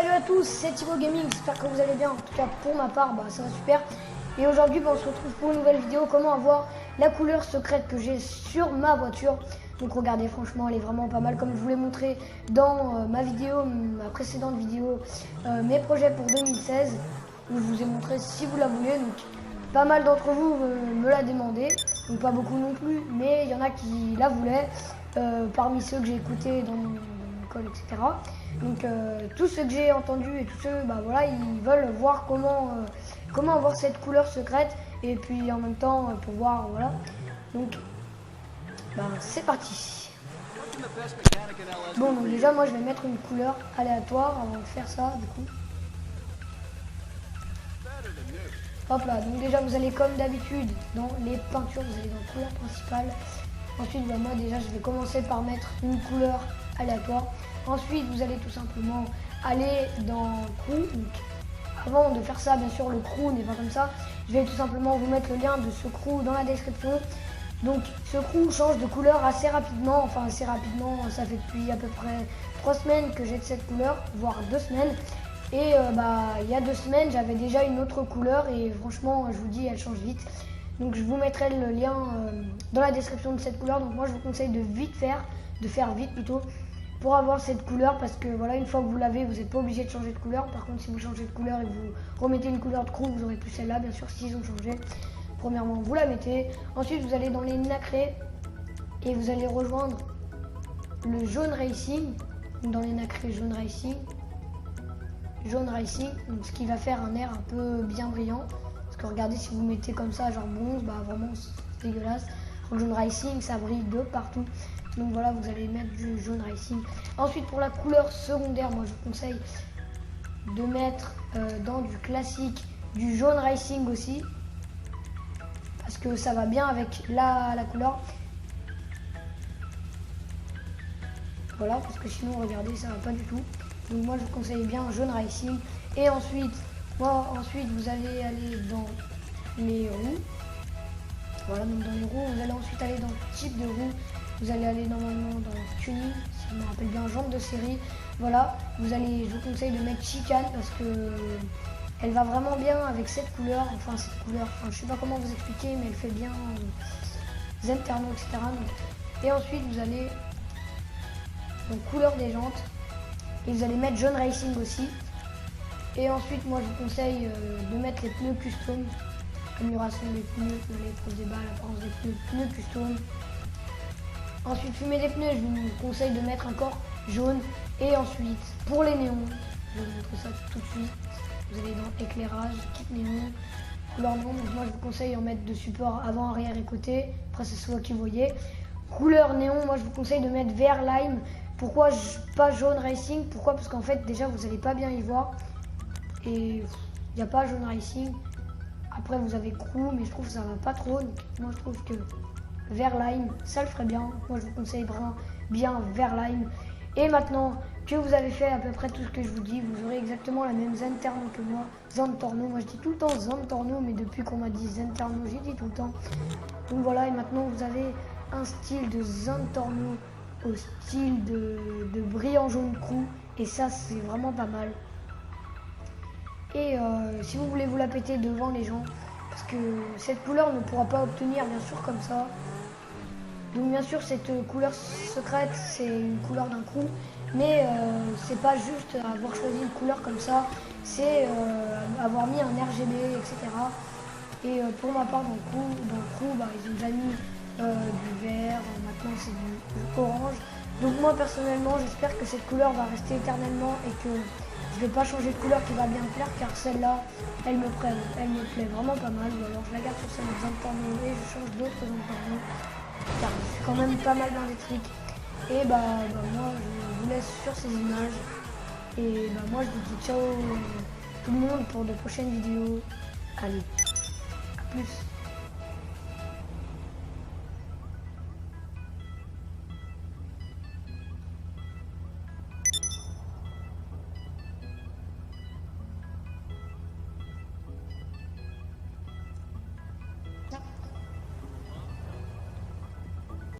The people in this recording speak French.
Salut à tous, c'est Thibaut Gaming, j'espère que vous allez bien. En tout cas pour ma part, ça va super. Et aujourd'hui on se retrouve pour une nouvelle vidéo, comment avoir la couleur secrète que j'ai sur ma voiture. Donc regardez, franchement elle est vraiment pas mal, comme je vous l'ai montré dans ma précédente vidéo, mes projets pour 2016, où je vous ai montré si vous la voulez. Donc pas mal d'entre vous me l'a demandé, donc pas beaucoup non plus, mais il y en a qui la voulaient, parmi ceux que j'ai écoutés dans mon école, etc. Donc tous ceux que j'ai entendus et tous ceux, voilà, ils veulent voir comment avoir cette couleur secrète, et puis en même temps pour voir, voilà. Donc c'est parti. Bon, donc déjà moi je vais mettre une couleur aléatoire avant de faire ça, du coup. Hop là, donc déjà vous allez comme d'habitude dans les peintures, vous allez dans couleur principale. Ensuite moi déjà je vais commencer par mettre une couleur aléatoire. Ensuite vous allez tout simplement aller dans crew. Donc, avant de faire ça, bien sûr le crew n'est pas comme ça. Je vais tout simplement vous mettre le lien de ce crew dans la description. Donc ce crew change de couleur assez rapidement, enfin assez rapidement, ça fait depuis à peu près 3 semaines que j'ai de cette couleur, voire 2 semaines. Et il y a 2 semaines j'avais déjà une autre couleur et franchement je vous dis elle change vite. Donc je vous mettrai le lien dans la description de cette couleur. Donc moi je vous conseille de faire vite plutôt, pour avoir cette couleur, parce que voilà, une fois que vous l'avez, vous n'êtes pas obligé de changer de couleur. Par contre si vous changez de couleur et que vous remettez une couleur de crew, vous aurez plus celle-là, bien sûr s'ils ont changé. Premièrement vous la mettez, ensuite vous allez dans les nacrés et vous allez rejoindre le jaune racing. Dans les nacrés jaune racing, donc ce qui va faire un air un peu bien brillant, parce que regardez, si vous mettez comme ça genre bronze, vraiment c'est dégueulasse. Le jaune racing ça brille de partout, donc voilà, vous allez mettre du jaune racing. Ensuite pour la couleur secondaire, moi je vous conseille de mettre dans du classique du jaune racing aussi, parce que ça va bien avec la couleur. Voilà, parce que sinon regardez, ça va pas du tout. Donc moi je vous conseille bien un jaune racing. Et ensuite vous allez aller dans les roues. Voilà, donc dans les roues, vous allez ensuite aller dans le type de roue. Vous allez aller normalement dans tuning, si je me rappelle bien, jambe de série. Voilà, je vous conseille de mettre chicane, parce que elle va vraiment bien avec cette couleur. Enfin je sais pas comment vous expliquer, mais elle fait bien Zenterno, etc. Donc, et ensuite vous allez dans couleur des jantes. Et vous allez mettre jaune racing aussi. Et ensuite moi je vous conseille de mettre les pneus custom. Amélioration des pneus, l'épreuve des balles, l'apparence des pneus custom. Ensuite fumer des pneus, je vous conseille de mettre encore jaune. Et ensuite pour les néons, je vais vous montrer ça tout de suite. Vous allez dans éclairage, kit néon, couleur néon. Donc moi je vous conseille en mettre de support avant, arrière et côté. Après c'est soit qui vous voyez. Couleur néon, moi je vous conseille de mettre vert lime. Pourquoi pas jaune racing? Pourquoi? Parce qu'en fait déjà vous n'allez pas bien y voir, et il n'y a pas jaune racing. Après vous avez crew, mais je trouve que ça va pas trop. Donc, moi je trouve que vert lime ça le ferait bien. Moi je vous conseille bien vert lime. Et maintenant que vous avez fait à peu près tout ce que je vous dis, vous aurez exactement la même Zenterno que moi. Zentorno, moi je dis tout le temps Zentorno, mais depuis qu'on m'a dit Zenterno j'ai dit tout le temps. Donc voilà, et maintenant vous avez un style de Zentorno au style de brillant jaune crew, et ça c'est vraiment pas mal. Et si vous voulez vous la péter devant les gens, parce que cette couleur ne pourra pas obtenir bien sûr comme ça. Donc bien sûr cette couleur secrète c'est une couleur d'un crew, mais c'est pas juste avoir choisi une couleur comme ça, c'est avoir mis un RGB, etc. Et pour ma part dans le crew ils ont déjà mis du vert, maintenant c'est du orange. Donc moi personnellement j'espère que cette couleur va rester éternellement et que je vais pas changer de couleur, qui va bien me plaire, car celle-là elle me plaît vraiment pas mal. Ou alors je la garde sur celle de Zentorno et je change d'autres Zentorno, car je suis quand même pas mal dans les tricks. Et moi je vous laisse sur ces images, et moi je vous dis ciao tout le monde pour de prochaines vidéos. Allez, à plus.